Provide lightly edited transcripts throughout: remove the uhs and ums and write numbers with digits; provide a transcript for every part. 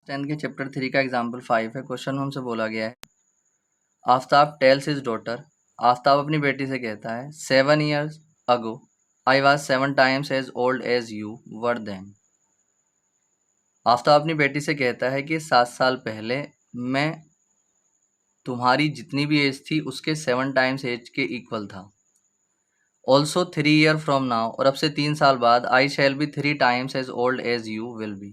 10 के चैप्टर 3 का एग्जाम्पल 5 है। क्वेश्चन में हमसे बोला गया है, Aftab tales his daughter, Aftab अपनी बेटी से कहता है 7 years ago I was 7 times as old as you were then। Aftab अपनी बेटी से कहता है कि 7 साल पहले मैं तुम्हारी जितनी भी एज थी उसके 7 times एज के इक्वल था। ऑल्सो 3 year फ्रॉम नाउ, और अब से 3 साल बाद, I shall be 3 times as old as you will be,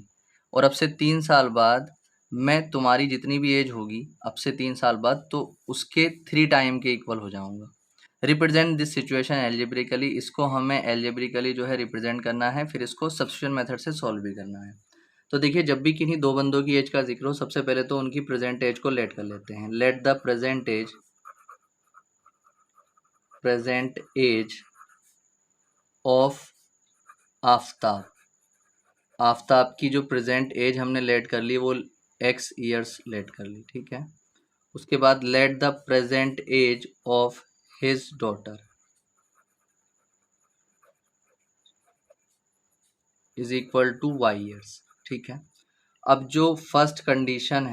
और अब से 3 साल बाद मैं तुम्हारी जितनी भी एज होगी अब से 3 साल बाद तो उसके 3 टाइम के इक्वल हो जाऊंगा। रिप्रेजेंट दिस सिचुएशन एल्जेब्रिकली, इसको हमें एल्जेब्रिकली जो है रिप्रेजेंट करना है, फिर इसको सब्स्टिट्यूशन मेथड से सॉल्व भी करना है। तो देखिए, जब भी किन्हीं दो बंदों की एज का जिक्र हो, सबसे पहले तो उनकी प्रेजेंट एज को लेट कर लेते हैं। Let the present age of Aftab, Aftab की जो प्रेजेंट एज हमने लेट कर ली वो x ईयर्स लेट कर ली, ठीक है। उसके बाद let the present age of his daughter is equal to y years, ठीक है। अब जो फर्स्ट कंडीशन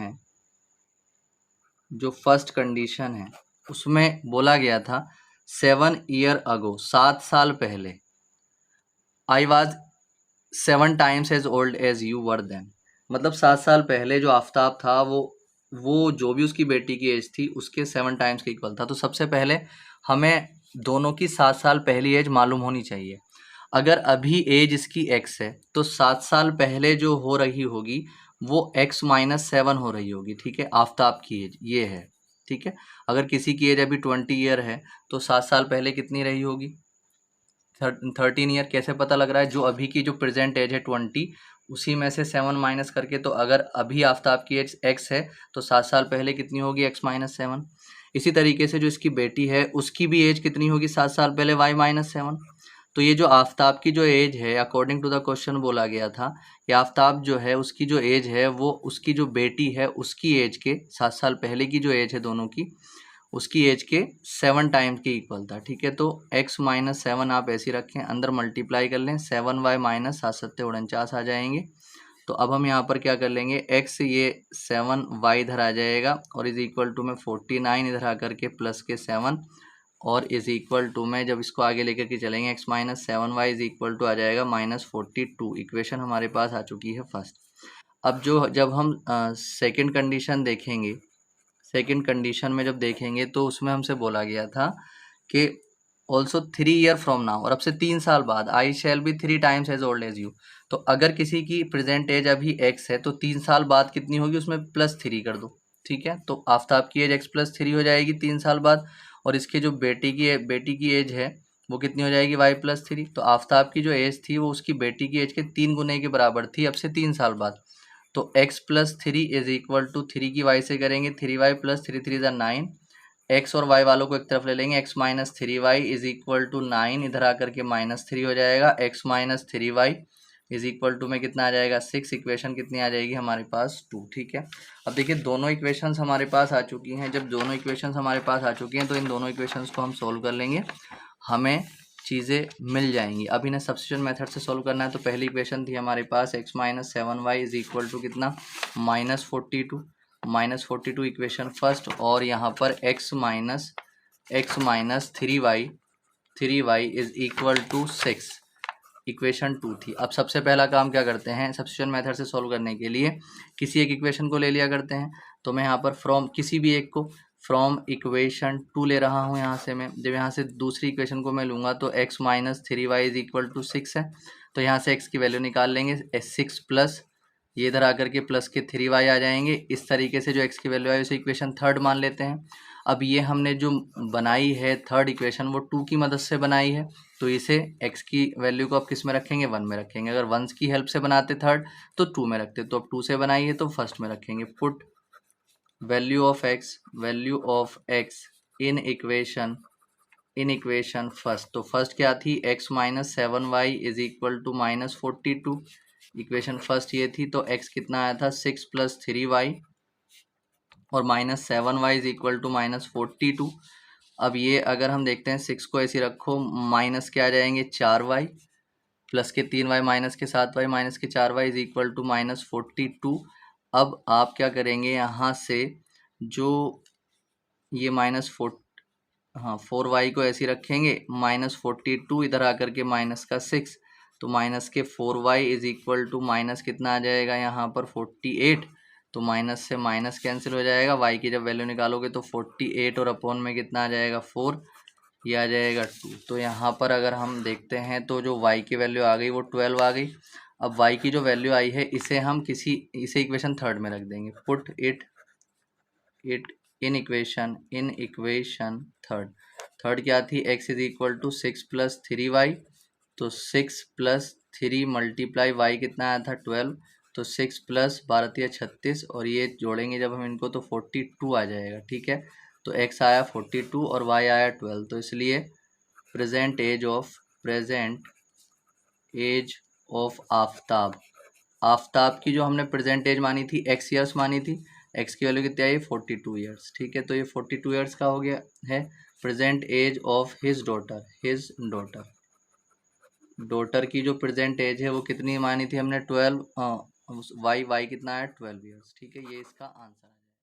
है उसमें बोला गया था 7 year अगो, 7 साल पहले, I was 7 times as old as you were then, मतलब 7 साल पहले जो आफ्ताब था वो जो भी उसकी बेटी की एज थी उसके 7 times के इक्वल था। तो सबसे पहले हमें दोनों की 7 साल पहली एज मालूम होनी चाहिए। अगर अभी एज इसकी x है तो 7 साल पहले जो हो रही होगी वो x - 7 हो रही होगी, ठीक है। आफ्ताब की एज ये है, ठीक है। अगर किसी की एज अभी 20 ईयर है तो 7 साल पहले कितनी रही होगी? 13 ईयर। कैसे पता लग रहा है? जो अभी की जो प्रेजेंट एज है 20, उसी में से 7 माइनस करके, तो अगर अभी आफ्ताब की एज x है तो 7 साल पहले कितनी होगी? x - 7। इसी तरीके से जो इसकी बेटी है उसकी भी एज कितनी होगी 7 साल पहले? y - 7। तो ये जो आफ्ताब की जो एज है, अकॉर्डिंग टू द क्वेश्चन बोला गया था कि आफ्ताब जो है उसकी जो एज है वो उसकी जो बेटी है उसकी एज के 7 साल पहले की जो एज है दोनों की, उसकी एज के 7 टाइम्स के इक्वल था, ठीक है। तो x - 7 आप ऐसे रखें, अंदर मल्टीप्लाई कर लें, 7y - 7 7 49 आ जाएंगे। तो अब हम यहाँ पर क्या कर लेंगे, x ये 7y इधर आ जाएगा और इज इक्वल टू में 49 इधर आकर के प्लस के 7 और इज इक्वल टू में जब इसको आगे लेकर के चलेंगे x - 7y is equal to आ जाएगा -42। इक्वेशन हमारे पास आ चुकी है फर्स्ट। अब जब हम सेकंड कंडीशन देखेंगे, सेकंड कंडीशन में जब देखेंगे तो उसमें हमसे बोला गया था कि ऑल्सो 3 year फ्रॉम नाउ, और अब से 3 साल बाद, I shall be 3 times as old as you. तो अगर किसी की प्रेजेंट एज अभी x है तो 3 साल बाद कितनी होगी, उसमें +3 कर दो, ठीक है। तो आफ्ताब की एज x + 3 हो जाएगी 3 साल बाद, और इसके जो बेटी की एज है वो कितनी हो जाएगी? y + 3। तो आफ्ताब की जो एज थी वो उसकी बेटी की एज के 3 गुने के बराबर थी अब से 3 साल बाद। तो x + 3 इज इक्वल टू 3 की y से करेंगे 3y + 3 3 = 9। x और y वालों को एक तरफ ले लेंगे, x - 3y is equal to 9 इधर आकर के -3 हो जाएगा। x - 3y is equal to में कितना आ जाएगा? 6। इक्वेशन कितनी आ जाएगी हमारे पास? 2, ठीक है। अब देखिए दोनों इक्वेशंस हमारे पास आ चुकी हैं। जब दोनों इक्वेशंस हमारे पास आ चुकी हैं तो इन दोनों इक्वेशंस को हम सोल्व कर लेंगे, हमें चीज़ें मिल जाएंगी। अब इन्हें सब्स्टिट्यूशन मेथड से सोल्व करना है। तो पहली इक्वेशन थी हमारे पास x - 7y is equal to कितना? -42 इक्वेशन फर्स्ट, और यहाँ पर x - 3y is equal to 6 equation 2 थी। अब सबसे पहला काम क्या करते हैं, सब्स्टिट्यूशन मेथड से सोल्व करने के लिए किसी एक इक्वेशन को ले लिया करते हैं। तो मैं यहाँ पर फ्रॉम किसी भी एक को फ्रॉम इक्वेशन 2 ले रहा हूँ। यहाँ से मैं जब यहाँ से दूसरी इक्वेशन को मैं लूँगा तो x - 3y is equal to 6 है। तो यहाँ से x की वैल्यू निकाल लेंगे, 6 प्लस ये इधर आकर के प्लस के 3y आ जाएंगे। इस तरीके से जो x की वैल्यू है उसे इक्वेशन थर्ड मान लेते हैं। अब ये हमने जो बनाई है थर्ड इक्वेशन वो 2 की मदद से बनाई है, तो इसे x की वैल्यू को अब किस में रखेंगे? 1 में रखेंगे। अगर 1 की हेल्प से बनाते थर्ड तो 2 में रखते, तो अब 2 से बनाई है तो फर्स्ट में रखेंगे। Put value of x in equation first. तो फर्स्ट क्या थी? x - 7y is equal to -42। Equation first ये थी। तो x कितना आया था? 6 + 3y और -7y इज इक्वल टू -42। अब ये अगर हम देखते हैं 6 को ऐसे रखो, माइनस के आ जाएंगे 4y, प्लस के 3y, माइनस के 7y, माइनस के 4y इज इक्वल टू -42। अब आप क्या करेंगे, यहाँ से जो ये -4y को ऐसे ही रखेंगे, -42 इधर आकर के माइनस का 6, तो माइनस के 4y is equal to minus कितना आ जाएगा यहाँ पर 48, तो माइनस से माइनस कैंसिल हो जाएगा, y की जब वैल्यू निकालोगे तो 48 और अपॉन में कितना आ जाएगा 4, ये आ जाएगा 2। तो यहाँ पर अगर हम देखते हैं तो जो y की वैल्यू आ गई वो 12 आ गई। अब y की जो वैल्यू आई है इसे इक्वेशन थर्ड में रख देंगे, put it in equation third क्या थी, x is equal to 6 + 3y, तो 6 + 3 मल्टीप्लाई y कितना आया था 12, तो 6 + 12 36 और ये जोड़ेंगे जब हम इनको तो 42 आ जाएगा। ठीक है, तो x आया 42 और y आया 12, तो इसलिए प्रेजेंट एज ऑफ आफ्ताब की जो हमने प्रेजेंट एज मानी थी x ईयर्स मानी थी, x की वैल्यू कितनी आई 42 ईयर्स। ठीक है, तो ये 42 ईयर्स का हो गया है। Present age of his daughter की जो प्रेजेंट एज है वो कितनी मानी थी हमने 12, वाई कितना है 12 ईयर्स। ठीक है, ये इसका आंसर है।